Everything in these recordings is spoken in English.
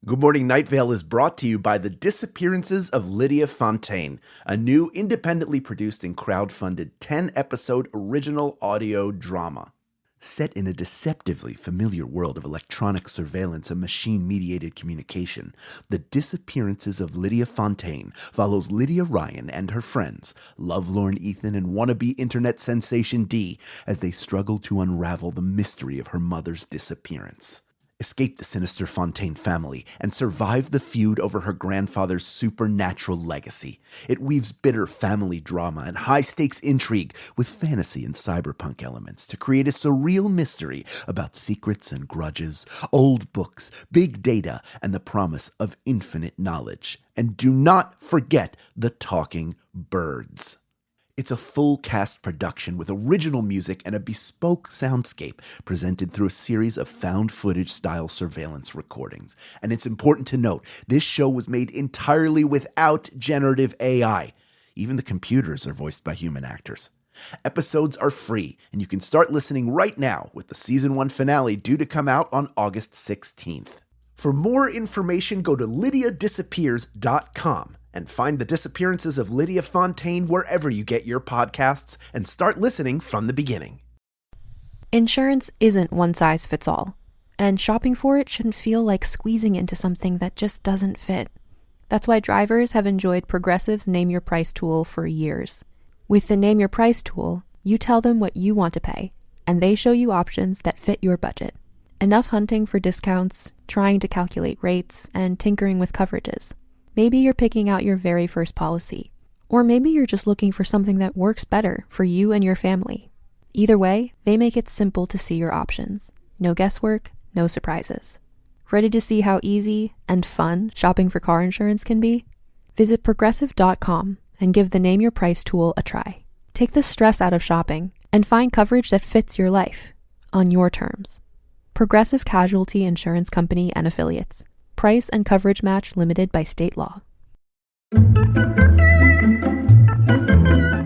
Good Morning Night Vale is brought to you by The Disappearances of Lydia Fontaine, a new independently produced and crowdfunded 10-episode original audio drama. Set in a deceptively familiar world of electronic surveillance and machine-mediated communication, The Disappearances of Lydia Fontaine follows Lydia Ryan and her friends, lovelorn Ethan and wannabe internet sensation Dee, as they struggle to unravel the mystery of her mother's disappearance. Escape the sinister Fontaine family, and survive the feud over her grandfather's supernatural legacy. It weaves bitter family drama and high-stakes intrigue with fantasy and cyberpunk elements to create a surreal mystery about secrets and grudges, old books, big data, and the promise of infinite knowledge. And do not forget the talking birds. It's a full-cast production with original music and a bespoke soundscape presented through a series of found-footage-style surveillance recordings. And it's important to note, this show was made entirely without generative AI. Even the computers are voiced by human actors. Episodes are free, and you can start listening right now with the Season 1 finale due to come out on August 16th. For more information, go to lydiadisappears.com. and find The Disappearances of Lydia Fontaine wherever you get your podcasts and start listening from the beginning. Insurance isn't one size fits all, and shopping for it shouldn't feel like squeezing into something that just doesn't fit. That's why drivers have enjoyed Progressive's Name Your Price tool for years. With the Name Your Price tool, you tell them what you want to pay, and they show you options that fit your budget. Enough hunting for discounts, trying to calculate rates, and tinkering with coverages. Maybe you're picking out your very first policy, or maybe you're just looking for something that works better for you and your family. Either way, they make it simple to see your options. No guesswork, no surprises. Ready to see how easy and fun shopping for car insurance can be? Visit Progressive.com and give the Name Your Price tool a try. Take the stress out of shopping and find coverage that fits your life, on your terms. Progressive Casualty Insurance Company and Affiliates. Price and coverage match limited by state law.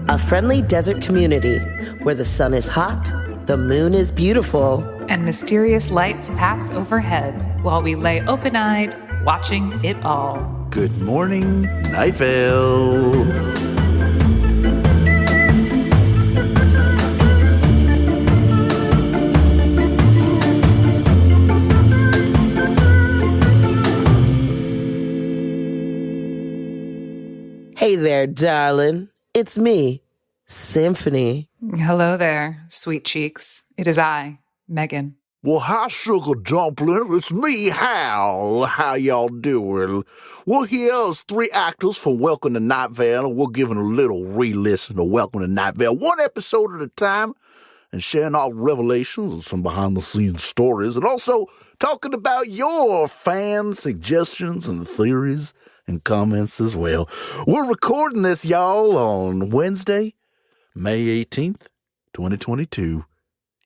A friendly desert community where the sun is hot, the moon is beautiful, and mysterious lights pass overhead while we lay open-eyed, watching it all. Good morning, Night Vale. Hey there, darling. It's me, Symphony. Hello there, sweet cheeks. It is I, Megan. Well, hi, sugar dumpling. It's me, Hal. How y'all doing? Well, here's three actors from Welcome to Night Vale, and we're giving a little re-listen of Welcome to Night Vale, one episode at a time, and sharing our revelations and some behind-the-scenes stories, and also talking about your fan suggestions and theories and comments as well. We're recording this, y'all, on Wednesday, May 18th, 2022,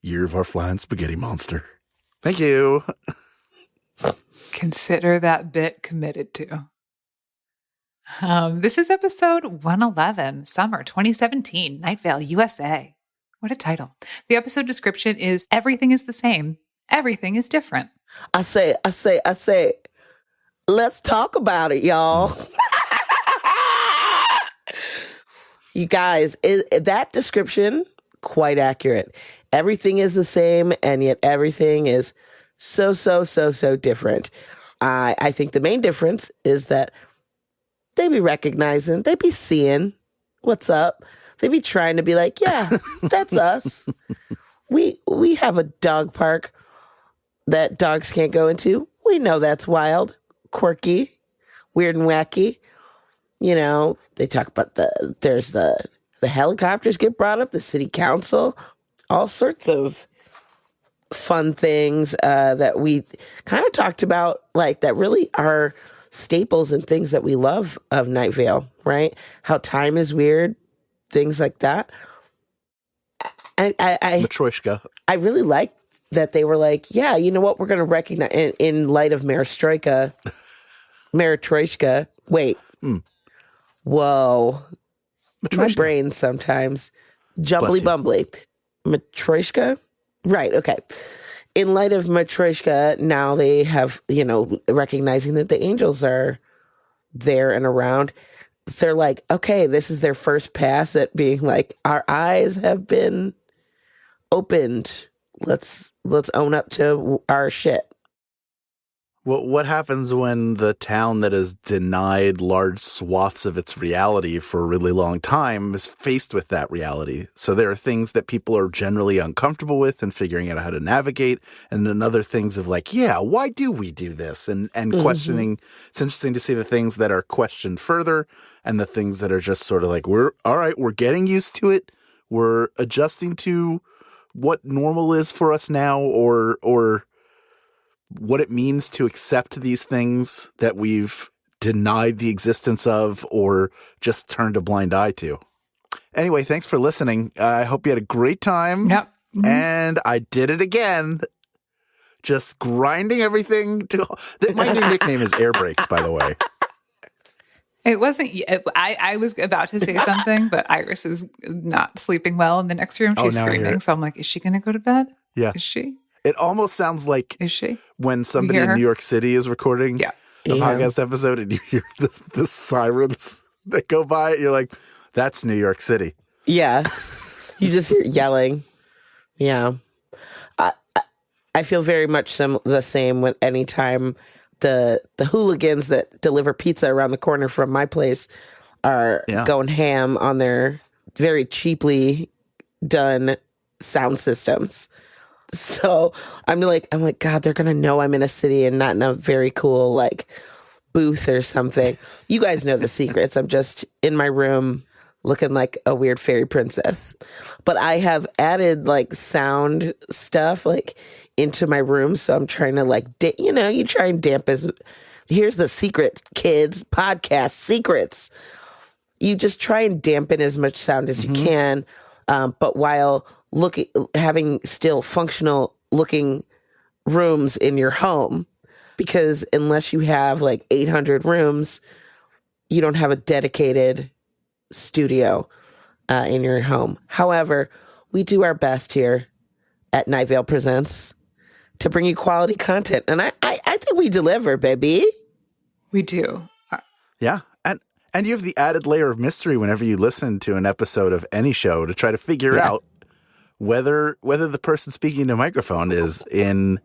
year of our flying spaghetti monster. Thank you. Consider that bit committed to. This is episode 111, summer 2017, Night Vale USA. What a title. The episode description is everything is the same. Everything is different. I say, let's talk about it, y'all. You guys, that description, quite accurate. Everything is the same, and yet everything is so different. I think the main difference is that they be recognizing, they be seeing what's up. They be trying to be like, yeah, that's us. We have a dog park that dogs can't go into. We know that's wild, quirky, weird and wacky. You know, they talk about the helicopters get brought up, the city council, all sorts of fun things that we kind of talked about, like that really are staples and things that we love of Night Vale, right? How time is weird, things like that. Matryoshka. I really like that they were like, yeah, you know what? We're going to recognize in light of Matryoshka. Wait. Whoa. My brain sometimes. Jumbly bumbly. Matryoshka? Right, okay. in light of Matryoshka, now they have, recognizing that the angels are there and around. They're like, okay, this is their first pass at being like, our eyes have been opened. Let's own up to our shit. What happens when the town that has denied large swaths of its reality for a really long time is faced with that reality? So there are things that people are generally uncomfortable with and figuring out how to navigate, and then other things of like, yeah, why do we do this? And questioning. It's interesting to see the things that are questioned further and the things that are just sort of like, we're getting used to it. We're adjusting to what normal is for us now, or what it means to accept these things that we've denied the existence of or just turned a blind eye to. Anyway, thanks for listening. I hope you had a great time. Yep. Mm-hmm. And I did it again. Just grinding everything to... My new nickname is Air Brakes, by the way. It wasn't... I was about to say something, but Iris is not sleeping well in the next room. She's screaming. So I'm like, is she going to go to bed? Yeah. Is she? It almost sounds like is she? When somebody in New York City is recording a podcast episode and you hear the sirens that go by, you're like, that's New York City. Yeah. You just hear yelling. Yeah. I feel very much the same when anytime the hooligans that deliver pizza around the corner from my place are going ham on their very cheaply done sound systems. So I'm like, God, they're gonna know I'm in a city and not in a very cool like booth or something. You guys know the secrets. I'm just in my room looking like a weird fairy princess. But I have added like sound stuff like into my room, so I'm trying to like, you try and dampen. Here's the secret, kids. Podcast secrets. You just try and dampen as much sound as you can, but while having still functional looking rooms in your home, because unless you have like 800 rooms, you don't have a dedicated studio in your home. However, we do our best here at Night Vale Presents to bring you quality content. And I think we deliver, baby. We do. Yeah. And you have the added layer of mystery whenever you listen to an episode of any show to try to figure out whether the person speaking to a microphone is in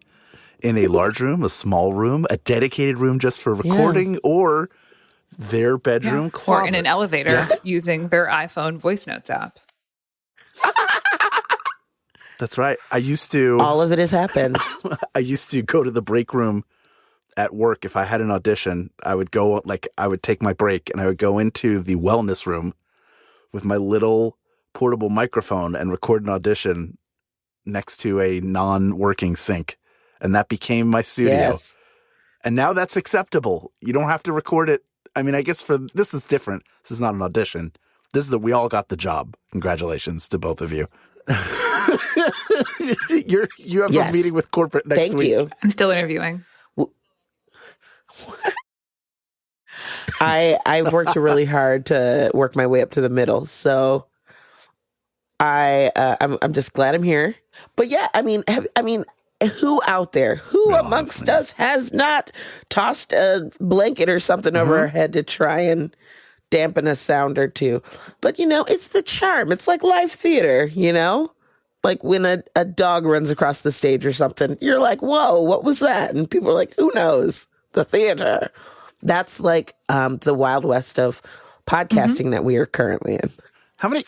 a large room, a small room, a dedicated room just for recording, or their bedroom closet. Or in an elevator using their iPhone voice notes app. That's right. All of it has happened. I used to go to the break room at work. If I had an audition, I would take my break and I would go into the wellness room with my little portable microphone and record an audition next to a non-working sink. And that became my studio. Yes. And now that's acceptable. You don't have to record it. I mean, I guess this is different. This is not an audition. This is we all got the job. Congratulations to both of you. You have a meeting with corporate next week. Thank you. I'm still interviewing. I've worked really hard to work my way up to the middle. So I'm just glad I'm here. But yeah, who out there, amongst us has not tossed a blanket or something over our head to try and dampen a sound or two? But it's the charm. It's like live theater, like when a dog runs across the stage or something, you're like, whoa, what was that? And people are like, who knows? The theater. That's like the Wild West of podcasting that we are currently in. How many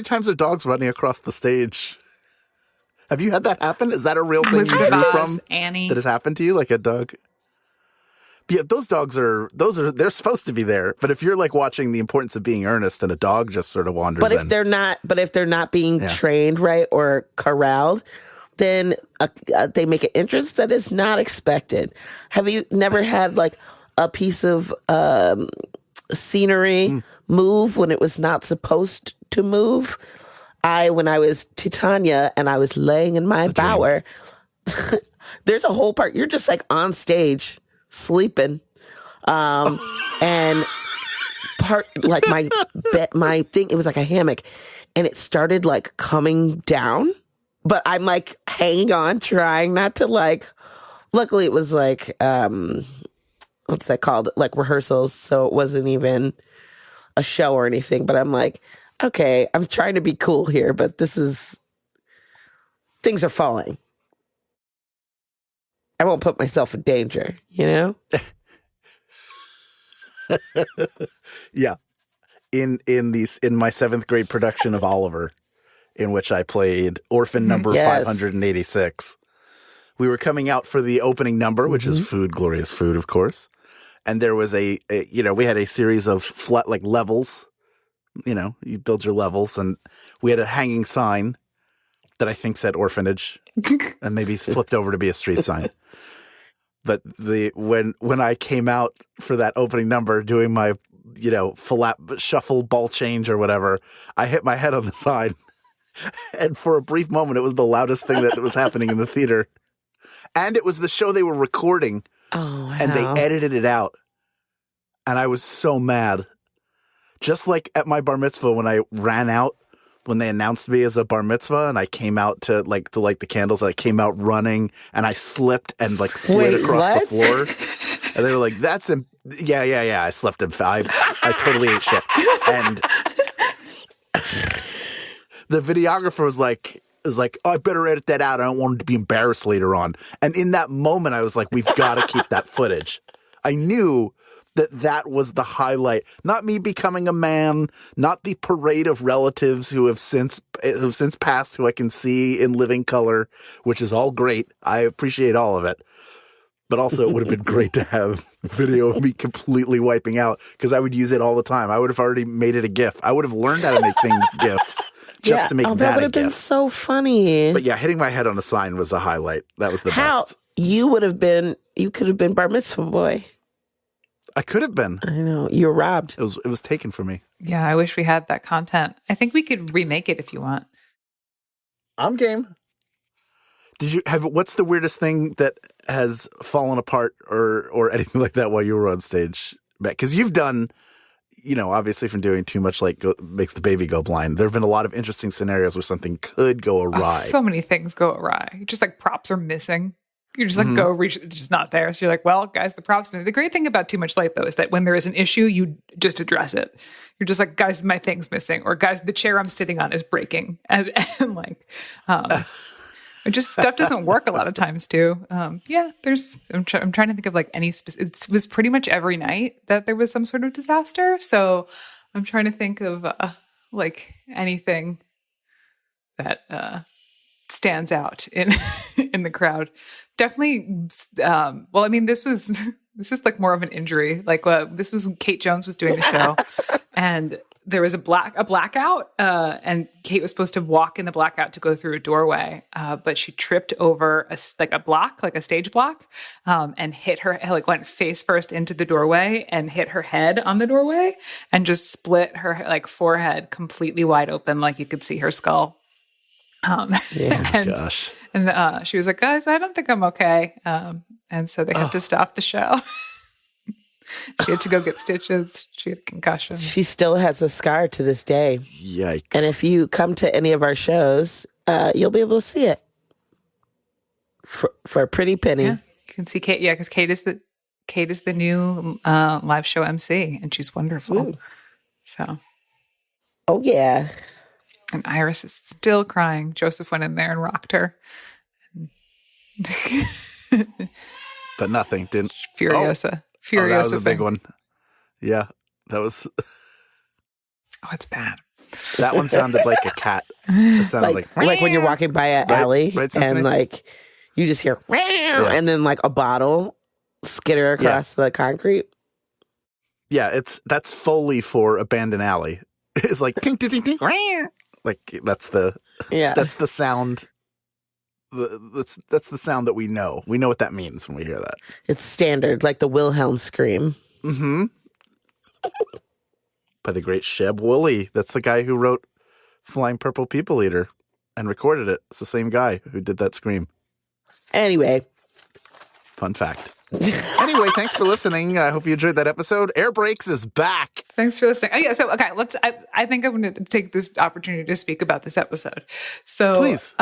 times are dogs running across the stage? Have you had that happen? Is that a real thing you drew from Annie that has happened to you, like a dog? Yeah, those dogs they're supposed to be there. But if you're like watching The Importance of Being Earnest and a dog just sort of wanders in. But if they're not being trained right or corralled, then they make an entrance that is not expected. Have you never had like a piece of scenery move when it was not supposed to move? When I was Titania and I was laying in my bower, there's a whole part, you're just like on stage sleeping. And part, like my thing, it was like a hammock and it started like coming down but I'm like hanging on, trying not to like. Luckily, it was like what's that called? Like rehearsals, so it wasn't even a show or anything. But I'm like, okay, I'm trying to be cool here, but things are falling. I won't put myself in danger, you know? Yeah. In my 7th grade production of Oliver, in which I played orphan number 586, we were coming out for the opening number, which is Food, Glorious Food, of course. And there was we had a series of flat, like levels, you build your levels, and we had a hanging sign that I think said orphanage and maybe flipped over to be a street sign. But when I came out for that opening number doing my, shuffle ball change or whatever, I hit my head on the sign. And for a brief moment, it was the loudest thing that was happening in the theater. And it was the show they were recording. Oh, wow. And they edited it out. And I was so mad. Just like at my bar mitzvah when I ran out, when they announced me as a bar mitzvah and I came out to light the candles, and I came out running and I slipped and slid across the floor. And they were like, yeah, I slipped and fell. I totally ate shit. And the videographer was like, oh, I better edit that out. I don't want him to be embarrassed later on. And in that moment, I was like, we've got to keep that footage. I knew that was the highlight. Not me becoming a man, not the parade of relatives who have since passed, who I can see in living color, which is all great. I appreciate all of it. But also, it would have been great to have video of me completely wiping out, because I would use it all the time. I would have already made it a GIF. I would have learned how to make things GIFs just to make that a GIF. That would have been so funny. But yeah, hitting my head on a sign was the highlight. That was the best. You could have been bar mitzvah boy. I could have been. I know. You were robbed. It was taken from me. Yeah, I wish we had that content. I think we could remake it if you want. I'm game. What's the weirdest thing that has fallen apart or anything like that while you were on stage? Because you've done, obviously from doing Too Much Light makes the baby go blind. There have been a lot of interesting scenarios where something could go awry. So many things go awry. Just like props are missing. You just go reach, it's just not there. So you're like, well, guys, the props. The great thing about Too Much Light, though, is that when there is an issue, you just address it. You're just like, guys, my thing's missing, or guys, the chair I'm sitting on is breaking, and just stuff doesn't work a lot of times too. I'm trying to think of like any specific. It was pretty much every night that there was some sort of disaster. So I'm trying to think of like anything that stands out in in the crowd. Definitely. This is like more of an injury. Like this was Kate Jones was doing the show, and there was a blackout, and Kate was supposed to walk in the blackout to go through a doorway, but she tripped over a stage block, and hit her, went face first into the doorway and hit her head on the doorway and just split her forehead completely wide open, like you could see her skull. Gosh. And she was like, guys, I don't think I'm okay. And so they had to stop the show. She had to go get stitches. She had a concussion. She still has a scar to this day. Yikes. And if you come to any of our shows, you'll be able to see it for a pretty penny. Yeah, you can see Kate. Yeah, because Kate is the new live show MC, and she's wonderful. Ooh. So. Oh, yeah. And Iris is still crying. Joseph went in there and rocked her. But nothing. Didn't. Furiosa. Oh, that was a big one. Yeah, that was. Oh, it's bad. That one sounded like a cat. It sounded like when you're walking by an alley and you just hear and then a bottle skitter across the concrete. Yeah, that's Foley for Abandoned Alley. It's like ting ting ting ting. That's the sound. That's the sound that we know. We know what that means when we hear that. It's standard, like the Wilhelm scream. Mm-hmm. By the great Sheb Woolley. That's the guy who wrote Flying Purple People Eater and recorded it. It's the same guy who did that scream. Anyway, Fun fact. Anyway, thanks for listening. I hope you enjoyed that episode. Air Brakes is back. Thanks for listening. Oh, yeah, so okay, I think I'm going to take this opportunity to speak about this episode. So Please.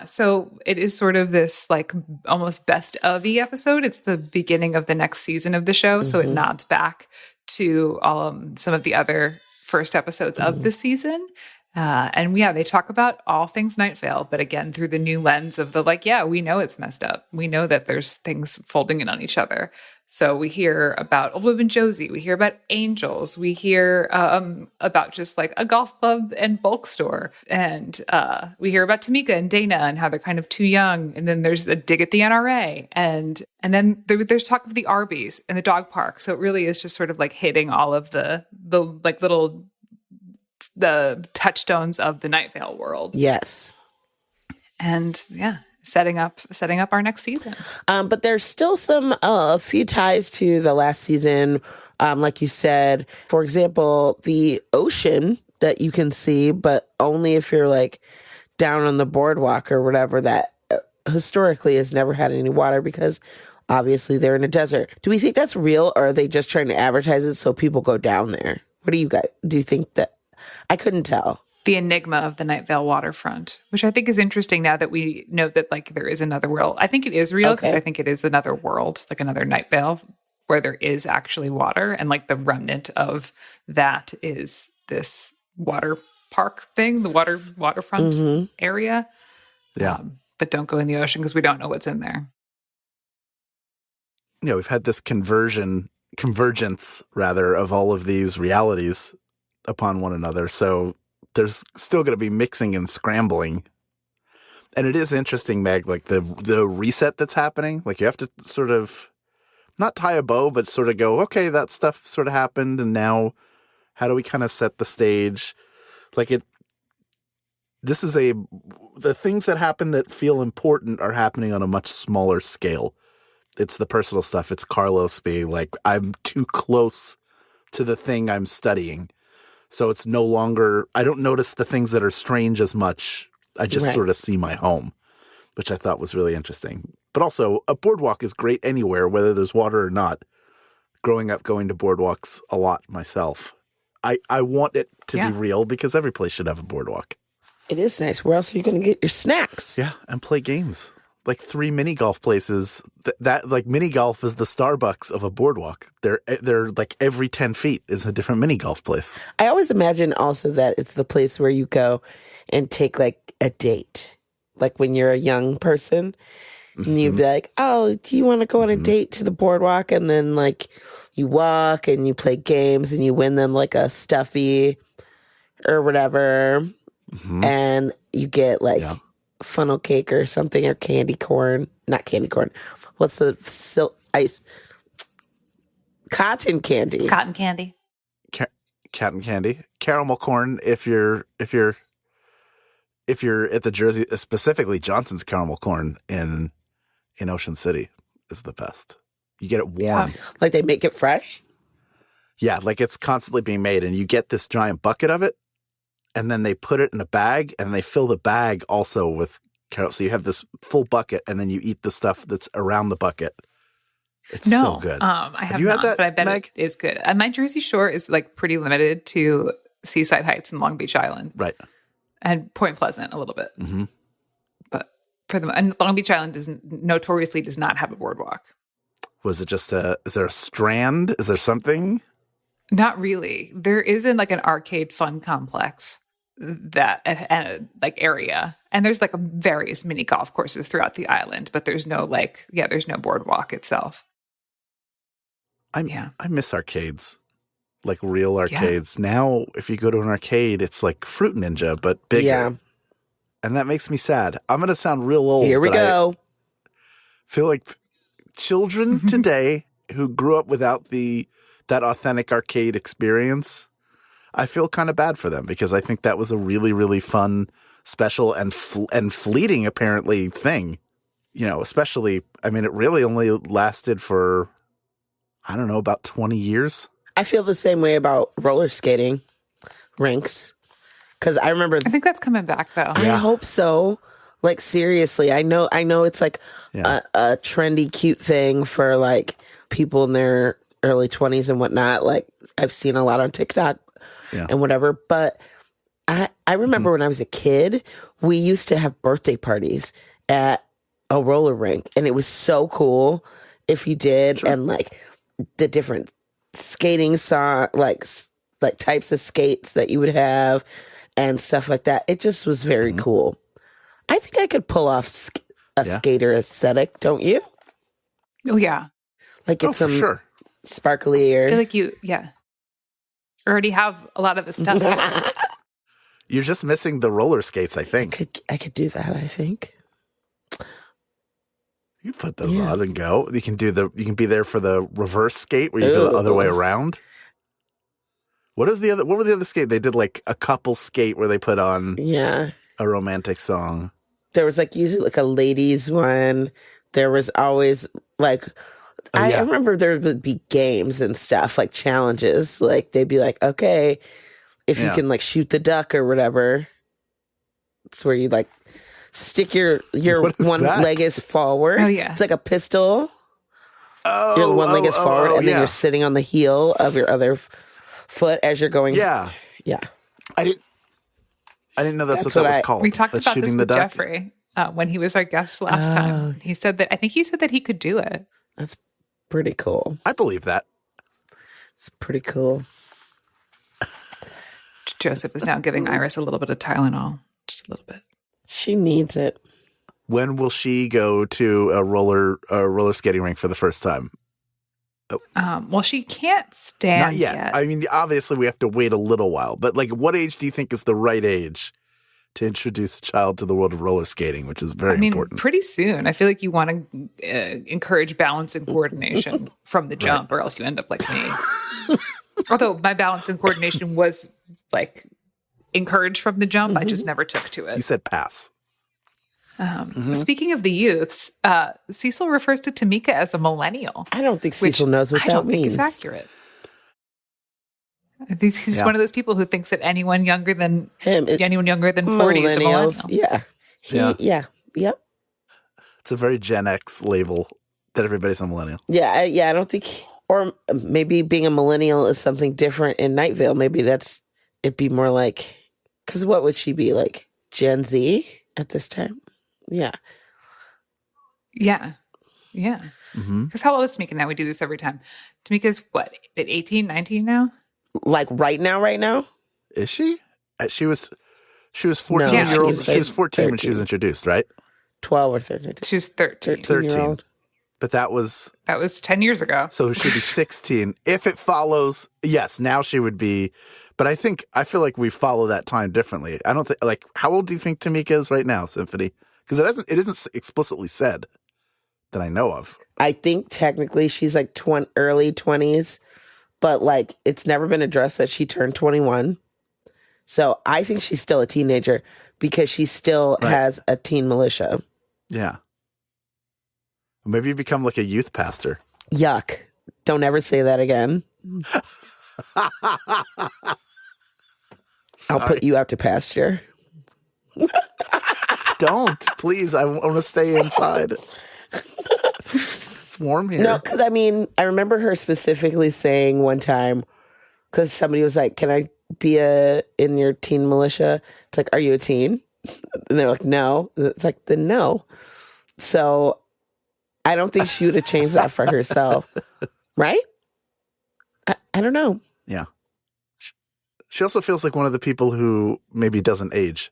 So it is sort of this like almost best of-y episode. It's the beginning of the next season of the show, so it nods back to some of the other first episodes of the season. And they talk about all things Night Vale, but again, through the new lens of the we know it's messed up. We know that there's things folding in on each other. So we hear about Olive and Josie. We hear about angels. We hear about just like a golf club and bulk store. And we hear about Tamika and Dana and how they're kind of too young. And then there's a dig at the NRA. And then there's talk of the Arby's and the dog park. So it really is just sort of like hitting all of the like little the touchstones of the Night Vale world. Yes. And setting up our next season. But there's still a few ties to the last season. Like you said, for example, the ocean that you can see, but only if you're like down on the boardwalk or whatever, that historically has never had any water because obviously they're in a desert. Do we think that's real, or are they just trying to advertise it so people go down there? What do you guys, do you think that? I couldn't tell. The enigma of the Night Vale Water Front, which I think is interesting now that we know that like there is another world. I think it is real because I think it is another world, like another Night Vale where there is actually water, and like the remnant of that is this water park thing, the waterfront area. Yeah. But don't go in the ocean because we don't know what's in there. We've had this convergence rather of all of these realities upon one another. So there's still going to be mixing and scrambling. And it is interesting, Meg, like the reset that's happening. Like you have to sort of not tie a bow, but sort of go, okay, that stuff sort of happened. And now how do we kind of set the stage? Like the things that happen that feel important are happening on a much smaller scale. It's the personal stuff. It's Carlos being like, I'm too close to the thing I'm studying. So it's no longer, I don't notice the things that are strange as much. I just sort of see my home, which I thought was really interesting. But also, a boardwalk is great anywhere, whether there's water or not. Growing up, going to boardwalks a lot myself. I want it to be real because every place should have a boardwalk. It is nice. Where else are you going to get your snacks? Yeah, and play games. Like 3 mini golf places. That like mini golf is the Starbucks of a boardwalk. They're like every 10 feet is a different mini golf place. I always imagine also that it's the place where you go and take like a date. Like when you're a young person and you'd be like, oh, do you want to go on a date to the boardwalk? And then like you walk and you play games and you win them like a stuffy or whatever. And you get like funnel cake or something, or candy corn. Not candy corn. What's the ice? Cotton candy. Cotton candy. Cotton candy. Caramel corn if you're at the Jersey, specifically Johnson's caramel corn in Ocean City is the best. You get it warm. Like they make it fresh? Yeah, like it's constantly being made, and you get this giant bucket of it, and then they put it in a bag, and they fill the bag also with carrots. So you have this full bucket, and then you eat the stuff that's around the bucket. It's so good. I have you not, had that, but I bet Meg? it is good. And my Jersey Shore is like pretty limited to Seaside Heights and Long Beach Island. Right. And Point Pleasant a little bit. But and Long Beach Island notoriously does not have a boardwalk. Was it just is there a strand? Is there something? Not really. There isn't like an arcade fun complex like area. And there's like various mini golf courses throughout the island, but there's no there's no boardwalk itself. I miss arcades, like real arcades. Now, if you go to an arcade, it's like Fruit Ninja, but bigger. Yeah. And that makes me sad. I'm going to sound real old. Here we go. I feel like children today who grew up without that authentic arcade experience, I feel kind of bad for them because I think that was a really, really fun, special, and fleeting, apparently, thing. Especially, I mean, it really only lasted for, I don't know, about 20 years. I feel the same way about roller skating rinks. Because I remember... I think that's coming back, though. I hope so. Like, seriously, I know it's like a trendy, cute thing for like people in their early 20s and whatnot. Like, I've seen a lot on TikTok and whatever. But I remember when I was a kid, we used to have birthday parties at a roller rink, and it was so cool if you did. Sure. And like the different skating like types of skates that you would have and stuff like that. It just was very cool. I think I could pull off a skater aesthetic, don't you? Oh, yeah. Like get some sparkly or... I feel like you, already have a lot of the stuff. You're just missing the roller skates, I think. I could do that, I think. You put those on and go. You can be there for the reverse skate where you go the other way around. What were the other skate? They did like a couple skate where they put on a romantic song. There was like usually like a ladies one. There was always like I remember there would be games and stuff, like challenges. Like they'd be like, okay, if you can like shoot the duck or whatever. It's where you like stick your one leg is forward. Oh yeah. It's like a pistol. Your one leg is forward and then you're sitting on the heel of your other foot as you're going. Yeah. Yeah. I didn't know that's what that was called. We talked about this with Jeffrey when he was our guest last time. He said that he could do it. That's pretty cool. I believe that. It's pretty cool. Joseph is now giving Iris a little bit of Tylenol. Just a little bit. She needs it. When will she go to a roller skating rink for the first time? Well, she can't stand Not yet. I mean, obviously we have to wait a little while, but like what age do you think is the right age to introduce a child to the world of roller skating, which is very important? Pretty soon. I feel like you want to encourage balance and coordination from the jump, or else you end up like me. Although my balance and coordination was like encouraged from the jump, I just never took to it. You said pass. Speaking of the youths, Cecil refers to Tamika as a millennial. I don't think Cecil knows what that means. I don't think it's accurate. He's one of those people who thinks that anyone younger than 40 is a millennial. Yeah. Yep. It's a very Gen X label that everybody's a millennial. Yeah. I don't think, or maybe being a millennial is something different in Night Vale. Maybe it'd be more like, because what would she be like? Gen Z at this time? Yeah. Yeah. Yeah. Because how old is Tamika now? We do this every time. Tamika's what, at 18, 19 now? Like right now? Is she? She was 14 year old. She was 14 when she was introduced, right? 12 or 13. She was 13. 13. But that was 10 years ago. So she'd be 16. If it follows, yes, now she would be. But I feel like we follow that time differently. I don't think, like, how old do you think Tamika is right now, Symphony? Because it isn't explicitly said that I know of. I think technically she's like early 20s, but like it's never been addressed that she turned 21. So I think she's still a teenager because she still has a teen militia. Yeah. Maybe you become like a youth pastor. Yuck. Don't ever say that again. I'll put you out to pasture. Don't, please. I want to stay inside. It's warm here. No, because I remember her specifically saying one time, because somebody was like, "Can I be in your teen militia?" It's like, "Are you a teen?" And they're like, "No." It's like, then no. So I don't think she would have changed that for herself, right? I don't know. Yeah. She also feels like one of the people who maybe doesn't age.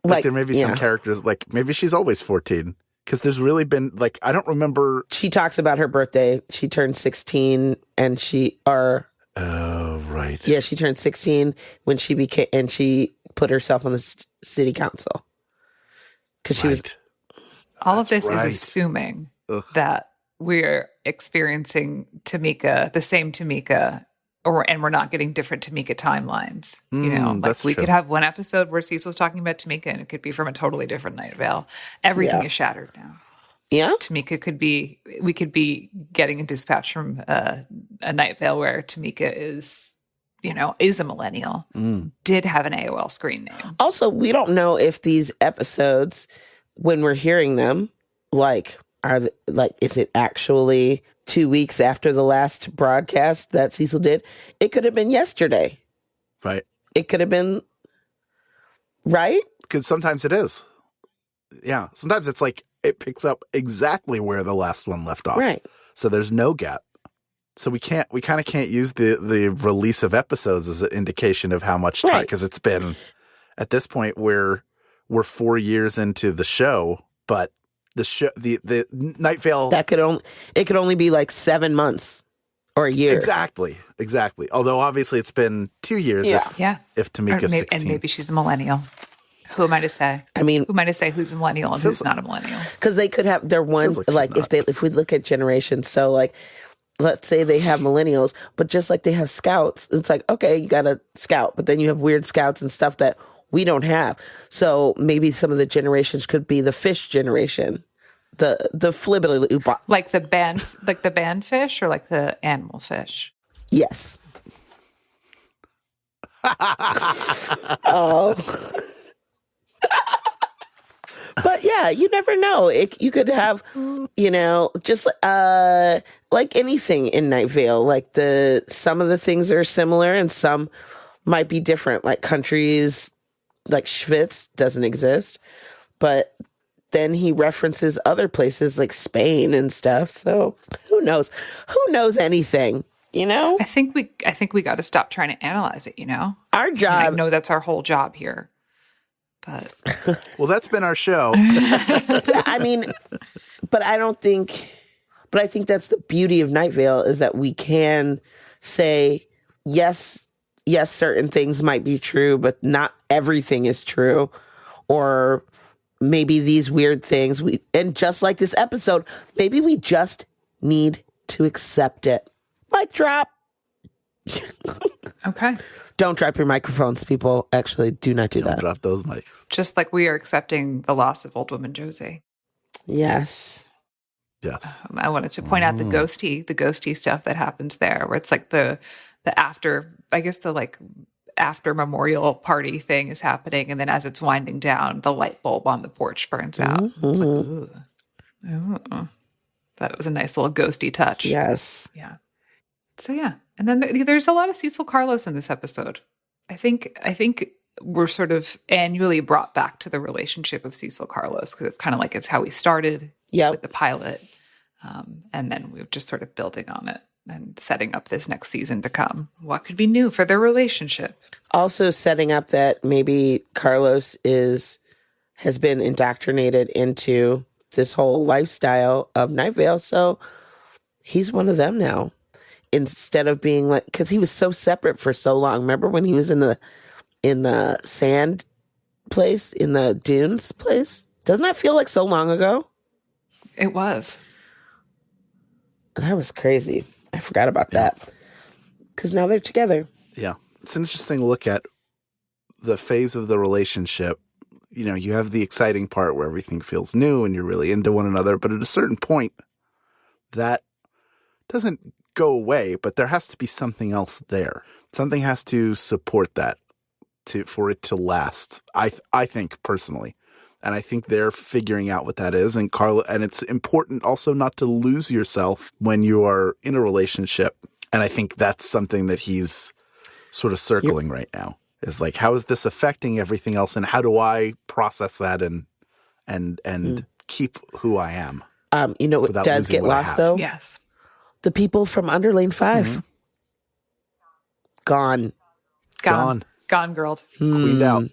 Like there may be some characters, like maybe she's always 14. Because there's really been, like, I don't remember. She talks about her birthday. She turned 16 and Oh, right. Yeah, she turned 16 when she became, and she put herself on the city council. Because she was. All of this is assuming that we're experiencing Tamika, the same Tamika, and we're not getting different Tamika timelines. Like we could have one episode where Cecil's talking about Tamika, and it could be from a totally different Night Vale. Everything is shattered now. Yeah, Tamika we could be getting a dispatch from a Night Vale where Tamika is, is a millennial, did have an AOL screen name. Also, we don't know if these episodes, when we're hearing them, is it actually 2 weeks after the last broadcast that Cecil did? It could have been yesterday. Right. It could have been, right? Because sometimes it is. Yeah. Sometimes it's like it picks up exactly where the last one left off. Right. So there's no gap. So we kind of can't use the release of episodes as an indication of how much time, because it's been, at this point, we're 4 years into the show, but the show, the Night Vale, it could only be like 7 months or a year. Exactly. Although obviously it's been 2 years. If Tamika's 16. And maybe she's a millennial. Who am I to say? I mean, who am I to say who's a millennial and who's not a millennial? Because they could have their one, if we look at generations, so like, let's say they have millennials, but just like they have scouts, it's like, okay, you got a scout, but then you have weird scouts and stuff that we don't have. So maybe some of the generations could be the fish generation, the flibbity. Like the band fish or like the animal fish? Yes. Oh. But yeah, you never know. You could have, just like anything in Night Vale. Like some of the things are similar and some might be different. Like countries, like Schwitz doesn't exist, but then he references other places like Spain and stuff. So who knows? Who knows anything? I think we got to stop trying to analyze it. Our job. I know that's our whole job here. But well, that's been our show. I mean, but I think that's the beauty of Night Vale, is that we can say, yes, certain things might be true, but not everything is true. Or maybe these weird things, and just like this episode, maybe we just need to accept it. Mic drop. Okay. Don't drop your microphones, people. Actually, do not do that. Don't drop those mics. Just like we are accepting the loss of old woman Josie. Yes. I wanted to point out the ghosty stuff that happens there, where it's like the after, I guess the like after memorial party thing is happening, and then as it's winding down, the light bulb on the porch burns out. Mm-hmm. It's like, ooh. That was a nice little ghosty touch. Yes. Yeah. So yeah. And then there's a lot of Cecil Carlos in this episode. I think we're sort of annually brought back to the relationship of Cecil Carlos, because it's kind of like it's how we started with the pilot. And then we're just sort of building on it and setting up this next season to come. What could be new for their relationship? Also setting up that maybe Carlos has been indoctrinated into this whole lifestyle of Night Vale. So he's one of them now. Instead of being like, because he was so separate for so long. Remember when he was in the sand place, in the dunes place? Doesn't that feel like so long ago? It was. That was crazy. I forgot about that. Because now they're together. Yeah. It's an interesting look at the phase of the relationship. You have the exciting part where everything feels new and you're really into one another. But at a certain point, that doesn't go away, but there has to be something else there. Something has to support that for it to last. I think personally, and I think they're figuring out what that is. And it's important also not to lose yourself when you are in a relationship. And I think that's something that he's sort of circling right now. Is like, how is this affecting everything else, and how do I process that and keep who I am? What does get lost though? Yes. The people from Underlane 5. Mm-hmm. Gone. Girled. Cleaned out.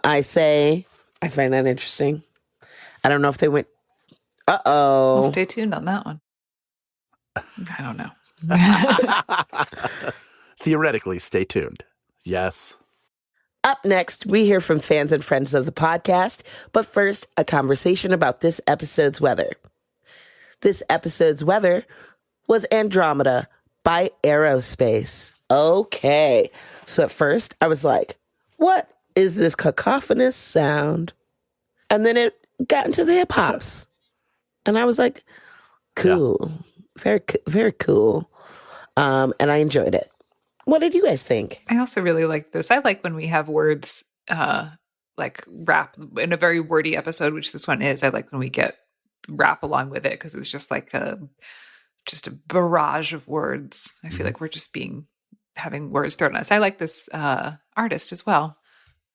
I find that interesting. I don't know if they went, Well, stay tuned on that one. I don't know. Theoretically, stay tuned. Yes. Up next, we hear from fans and friends of the podcast. But first, a conversation about this episode's weather. This episode's weather was Andromeda by Aerospace. Okay. So at first I was like, what is this cacophonous sound? And then it got into the hip hops. And I was like, cool. Yeah. Very, very cool. And I enjoyed it. What did you guys think? I also really like this. I like when we have words like rap in a very wordy episode, which this one is. I like when we get rap along with it because it's just like just a barrage of words. I feel like we're just having words thrown at us. I like this artist as well.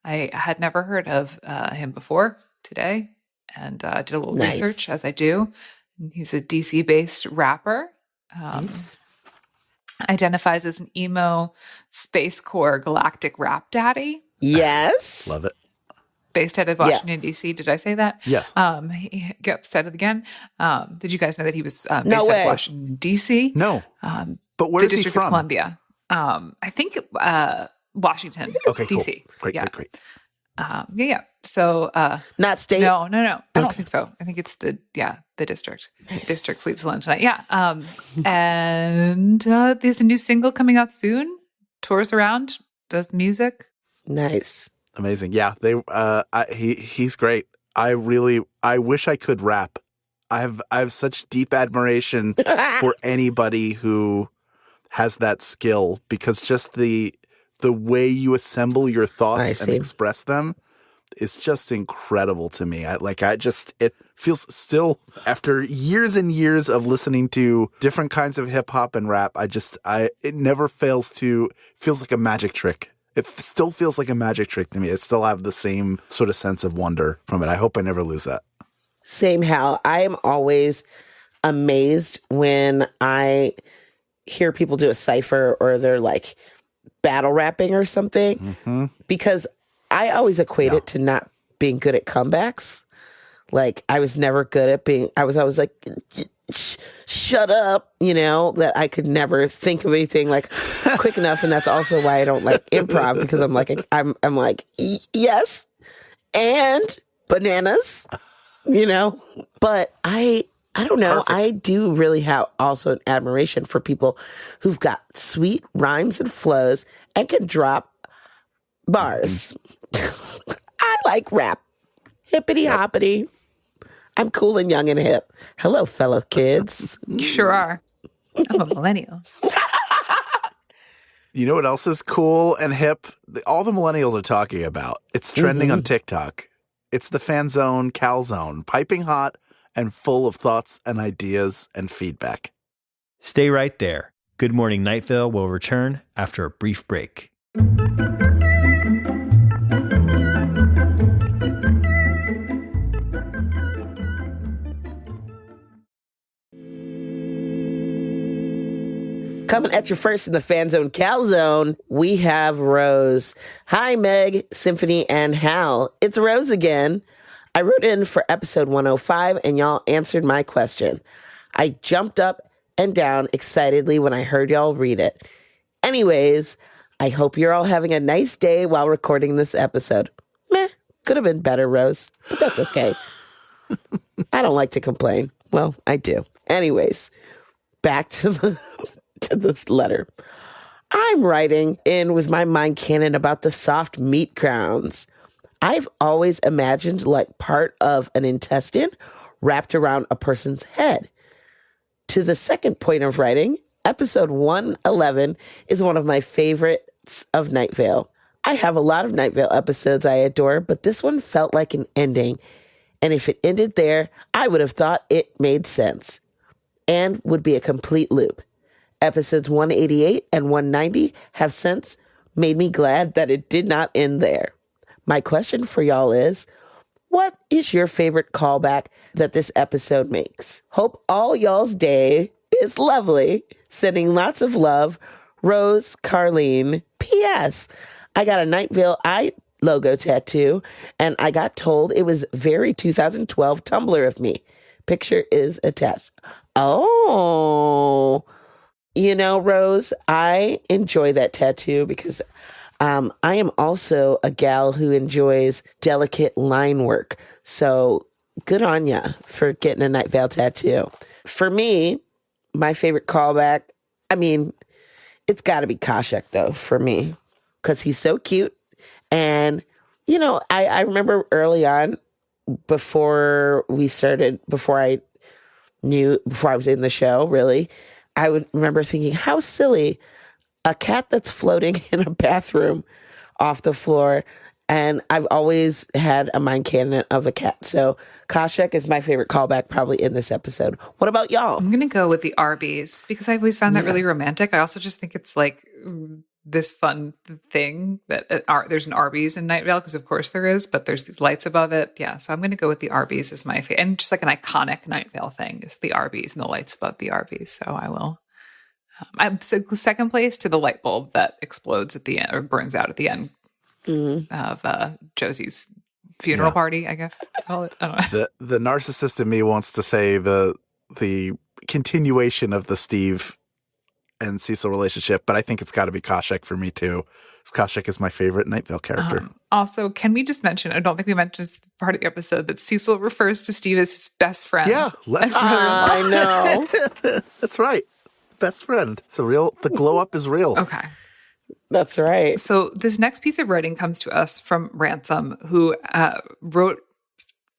I had never heard of him before today, and did a little research, as I do. He's a DC-based rapper. Nice. Identifies as an emo space core galactic rap daddy. Yes. Love it. Based out of Washington, D.C. Did I say that? Yes. Said it again. Did you guys know that he was based No out way. of Washington, D.C.? No. But where The is he District from? of Columbia. I think Washington, Okay, D.C. cool. Yeah. Great. Yeah. So Not state? no. I don't think so. I think it's the district. Nice. District sleeps alone tonight. Yeah. And there's a new single coming out soon. Tours around, does music. Nice. Amazing. Yeah, he's great. I wish I could rap. I have such deep admiration for anybody who has that skill, because just the way you assemble your thoughts and express them is just incredible to me. It feels still, after years and years of listening to different kinds of hip hop and rap, it never feels like a magic trick. It still feels like a magic trick to me. I still have the same sort of sense of wonder from it. I hope I never lose that. Same, Hal. I am always amazed when I hear people do a cipher or they're like battle rapping or something, because I always equate it to not being good at comebacks. Like, I was never good at I was always like, shut up, that I could never think of anything like quick enough. And that's also why I don't like improv, because I'm like, yes, and bananas, but I don't know. Perfect. I do really have also an admiration for people who've got sweet rhymes and flows and can drop bars. I like rap. Hippity hoppity. I'm cool and young and hip. Hello, fellow kids. You sure are. I'm a millennial. You know what else is cool and hip? All the millennials are talking about. It's trending on TikTok. It's the FanZone Calzone, piping hot and full of thoughts and ideas and feedback. Stay right there. Good Morning Night Vale will return after a brief break. Coming at you first in the FanZone Calzone, we have Rose. Hi, Meg, Symphony, and Hal. It's Rose again. I wrote in for episode 105, and y'all answered my question. I jumped up and down excitedly when I heard y'all read it. Anyways, I hope you're all having a nice day while recording this episode. Meh, could have been better, Rose, but that's okay. I don't like to complain. Well, I do. Anyways, back to this letter. I'm writing in with my mind canon about the soft meat crowns. I've always imagined like part of an intestine wrapped around a person's head. To the second point of writing, episode 111 is one of my favorites of Night Vale. I have a lot of Night Vale episodes I adore, but this one felt like an ending. And if it ended there, I would have thought it made sense and would be a complete loop. Episodes 188 and 190 have since made me glad that it did not end there. My question for y'all is, what is your favorite callback that this episode makes? Hope all y'all's day is lovely. Sending lots of love, Rose Carlene. P.S. I got a Night Vale Eye logo tattoo, and I got told it was very 2012 Tumblr of me. Picture is attached. Oh, Rose, I enjoy that tattoo because I am also a gal who enjoys delicate line work. So good on ya for getting a Night Vale tattoo. For me, my favorite callback, it's got to be Kashek, though, for me, because he's so cute. And, I remember early on, before I was in the show, really, I would remember thinking how silly a cat that's floating in a bathroom off the floor. And I've always had a mind canon of the cat. So Kashek is my favorite callback probably in this episode. What about y'all? I'm going to go with the Arby's because I've always found that really romantic. I also just think it's like this fun thing that there's an Arby's in Night Vale because of course there is, but there's these lights above it. Yeah, so I'm going to go with the Arby's as my favorite. And just like an iconic Night Vale thing is the Arby's and the lights above the Arby's. So I will. So second place to the light bulb that explodes at the end or burns out at the end. Of Josie's funeral party, I guess I call it. I don't know. The narcissist in me wants to say the continuation of the Steve and Cecil relationship, but I think it's got to be Kashek for me too. Kashek is my favorite Night Vale character. Also, can we just mention, I don't think we mentioned this part of the episode, that Cecil refers to Steve as his best friend. Yeah, let's I know. That's right. Best friend. The glow up is real. Okay. That's right. So this next piece of writing comes to us from Ransom, who wrote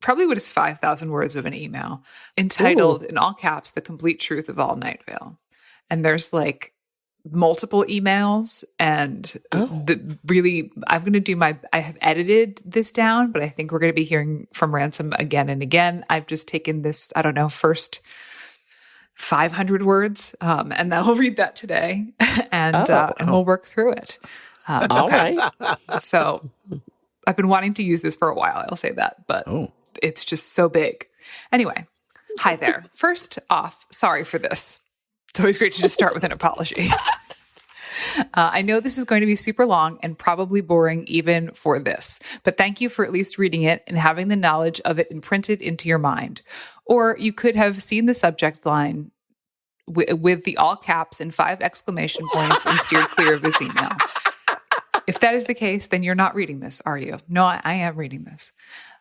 probably what is 5,000 words of an email entitled, in all caps, The Complete Truth of All Night Vale. And there's like multiple emails and I'm going to do I have edited this down, but I think we're going to be hearing from Ransom again and again. I've just taken this, I don't know, first 500 words, and I'll read that today, and we'll work through it. All right. So I've been wanting to use this for a while, I'll say that, but it's just so big. Anyway, hi there. First off, sorry for this. It's always great to just start with an apology. I know this is going to be super long and probably boring even for this, but thank you for at least reading it and having the knowledge of it imprinted into your mind. Or you could have seen the subject line with the all caps and 5 exclamation points and steered clear of this email. If that is the case, then you're not reading this, are you? No, I am reading this.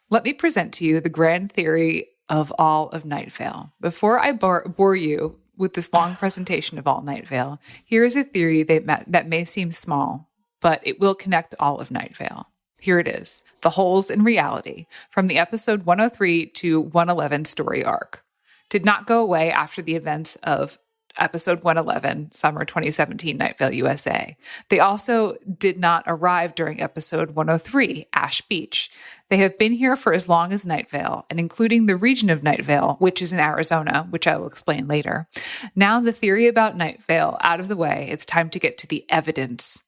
Let me present to you the grand theory of all of Night Vale. Before I bore you with this long presentation of all Night Vale, here is a theory that may seem small, but it will connect all of Night Vale. Here it is. The holes in reality from the episode 103 to 111 story arc did not go away after the events of episode 111, summer 2017, Night Vale USA. They also did not arrive during episode 103, Ash Beach. They have been here for as long as Night Vale, and including the region of Night Vale, which is in Arizona, which I will explain later. Now the theory about Night Vale out of the way, it's time to get to the evidence,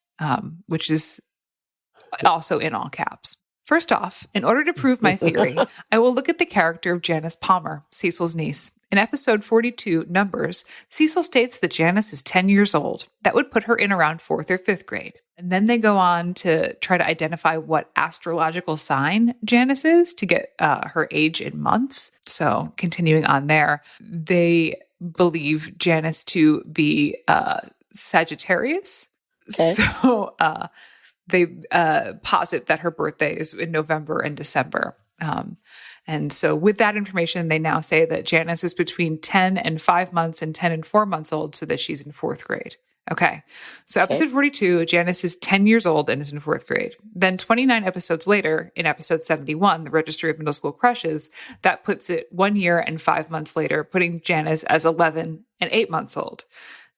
which is also in all caps. First off, in order to prove my theory, I will look at the character of Janice Palmer, Cecil's niece. In episode 42, Numbers, Cecil states that Janice is 10 years old. That would put her in around 4th or 5th grade. And then they go on to try to identify what astrological sign Janice is to get her age in months. So continuing on there, they believe Janice to be Sagittarius. Okay. So they posit that her birthday is in November and December. And so with that information, they now say that Janice is between 10 and 5 months and 10 and 4 months old, so that she's in 4th grade. Okay. So episode 42, Janice is 10 years old and is in 4th grade. Then 29 episodes later, in episode 71, the Registry of Middle School Crushes, that puts it 1 year and 5 months later, putting Janice as 11 and 8 months old.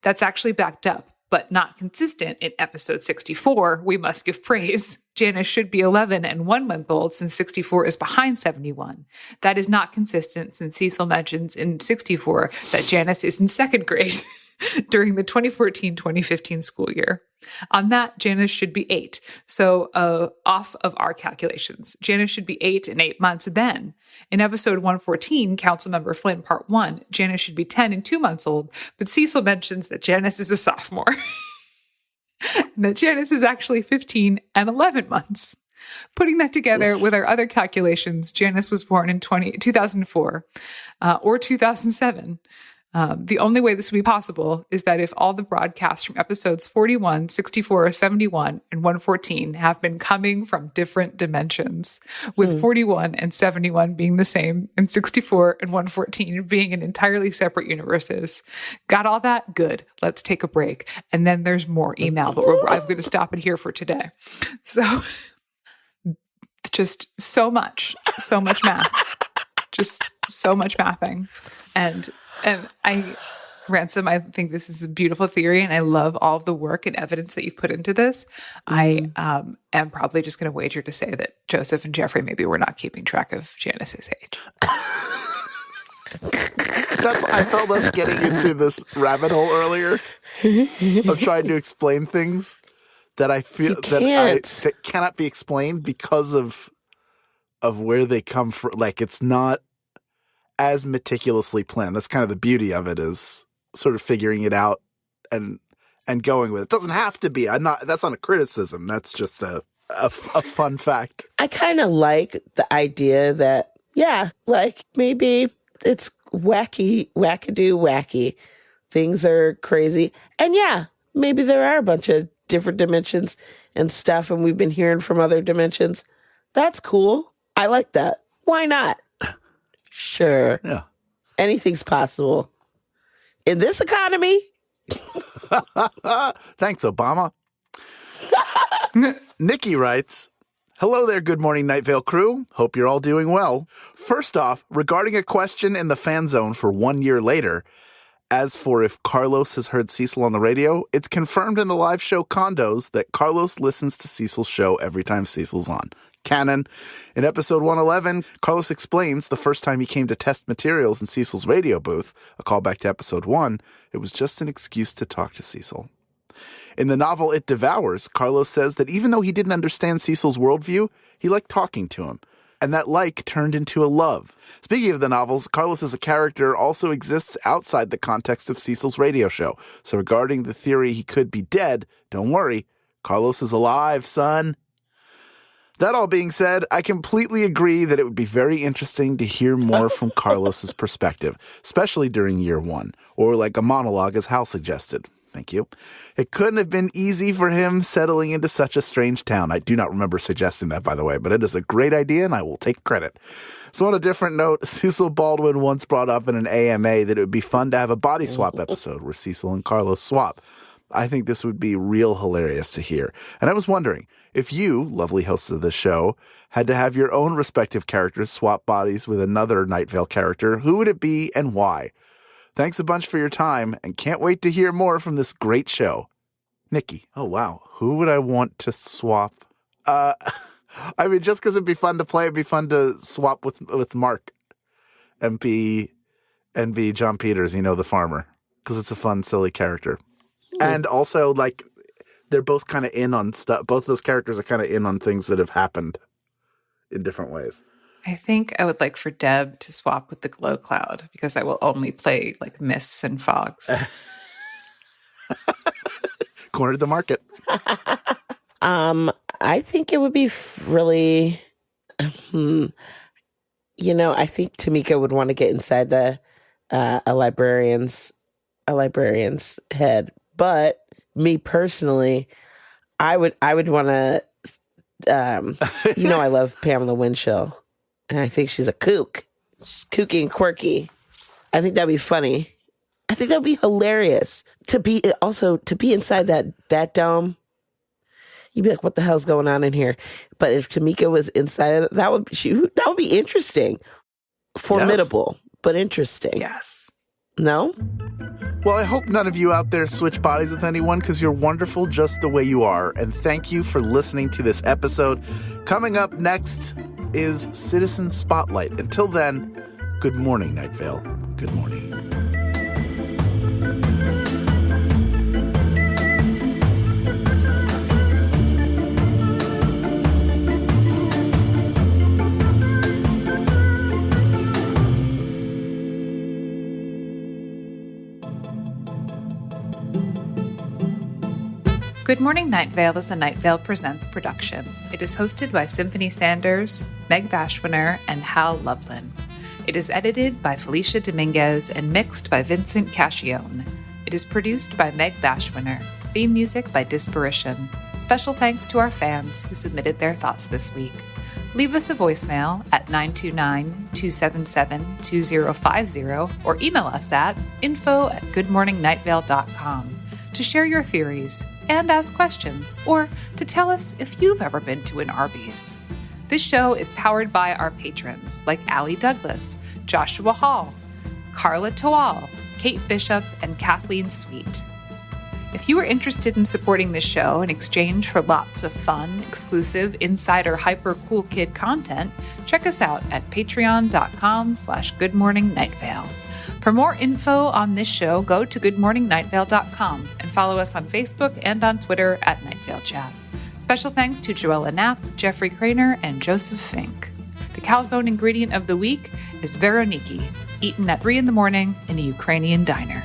That's actually backed up, but not consistent. In episode 64, we must give praise. Janice should be 11 and 1 month old since 64 is behind 71. That is not consistent since Cecil mentions in 64 that Janice is in 2nd grade during the 2014-2015 school year. On that, Janice should be 8. So off of our calculations, Janice should be 8 and 8 months then. In episode 114, Councilmember Flynn Part 1, Janice should be 10 and 2 months old, but Cecil mentions that Janice is a sophomore. And that Janice is actually 15 and 11 months. Putting that together with our other calculations, Janice was born in 2004 or 2007. The only way this would be possible is that if all the broadcasts from episodes 41, 64, 71, and 114 have been coming from different dimensions, with 41 and 71 being the same, and 64 and 114 being in entirely separate universes. Got all that? Good. Let's take a break. And then there's more email, but I'm going to stop it here for today. So just so much math. Just so much mathing. And I Ransom, I think this is a beautiful theory, and I love all of the work and evidence that you've put into this. I am probably just going to wager to say that Joseph and Jeffrey maybe were not keeping track of Janice's age. I felt us getting into this rabbit hole earlier of trying to explain things that I feel that cannot be explained because of where they come from. Like, it's not as meticulously planned. That's kind of the beauty of it, is sort of figuring it out and going with it. It doesn't have to be. That's not a criticism. That's just a fun fact. I kind of like the idea that, like maybe it's wacky, wackadoo wacky. Things are crazy. And maybe there are a bunch of different dimensions and stuff, and we've been hearing from other dimensions. That's cool. I like that. Why not? Sure. Yeah. Anything's possible. In this economy. Thanks, Obama. Nikki writes, hello there, Good Morning Night Vale crew. Hope you're all doing well. First off, regarding a question in the fan zone for 1 year later, as for if Carlos has heard Cecil on the radio, it's confirmed in the live show Condos that Carlos listens to Cecil's show every time Cecil's on. Canon. In episode 111, Carlos explains the first time he came to test materials in Cecil's radio booth, a callback to episode 1, it was just an excuse to talk to Cecil. In the novel It Devours, Carlos says that even though he didn't understand Cecil's worldview, he liked talking to him. And that like turned into a love. Speaking of the novels, Carlos as a character also exists outside the context of Cecil's radio show. So regarding the theory he could be dead, don't worry, Carlos is alive, son. That all being said, I completely agree that it would be very interesting to hear more from Carlos's perspective, especially during year 1, or like a monologue as Hal suggested. Thank you. It couldn't have been easy for him settling into such a strange town. I do not remember suggesting that, by the way, but it is a great idea and I will take credit. So on a different note, Cecil Baldwin once brought up in an AMA that it would be fun to have a body swap episode where Cecil and Carlos swap. I think this would be real hilarious to hear. And I was wondering, if you, lovely hosts of the show, had to have your own respective characters swap bodies with another Night Vale character, who would it be and why? Thanks a bunch for your time, and can't wait to hear more from this great show. Nikki. Oh, wow. Who would I want to swap? I mean, just because it'd be fun to play, it'd be fun to swap with Mark and be John Peters, the farmer, because it's a fun, silly character. And also, like, they're both kind of in on stuff. Both of those characters are kind of in on things that have happened in different ways. I think I would like for Deb to swap with the Glow Cloud, because I will only play like mists and fogs. Cornered the market. I think it would be really, I think Tamika would want to get inside a librarian's head. But me personally, I would want to, I love Pamela Winchell. And I think she's a kook. She's kooky and quirky. I think that'd be funny. I think that'd be hilarious to be inside that dome. You'd be like, what the hell's going on in here? But if Tamika was inside of it, that would be interesting. Formidable, but interesting. Yes. No? Well, I hope none of you out there switch bodies with anyone, because you're wonderful just the way you are. And thank you for listening to this episode. Coming up next is Citizen Spotlight. Until then, good morning, Night Vale. Good morning. Good Morning Night Vale is a Night Vale Presents production. It is hosted by Symphony Sanders, Meg Bashwiner, and Hal Lublin. It is edited by Felicia Dominguez and mixed by Vincent Cacchione. It is produced by Meg Bashwiner. Theme music by Disparition. Special thanks to our fans who submitted their thoughts this week. Leave us a voicemail at 929-277-2050 or email us at info@goodmorningnightVale.com to share your theories and ask questions, or to tell us if you've ever been to an Arby's. This show is powered by our patrons like Allie Douglas, Joshua Hall, Carla Toal, Kate Bishop, and Kathleen Sweet. If you are interested in supporting this show in exchange for lots of fun, exclusive, insider, hyper cool kid content, check us out at patreon.com/goodmorningnightVale. For more info on this show, go to goodmorningnightVale.com and follow us on Facebook and on Twitter at NightValeChat. Special thanks to Joella Knapp, Jeffrey Craner, and Joseph Fink. The calzone ingredient of the week is Veroniki, eaten at 3 a.m. in a Ukrainian diner.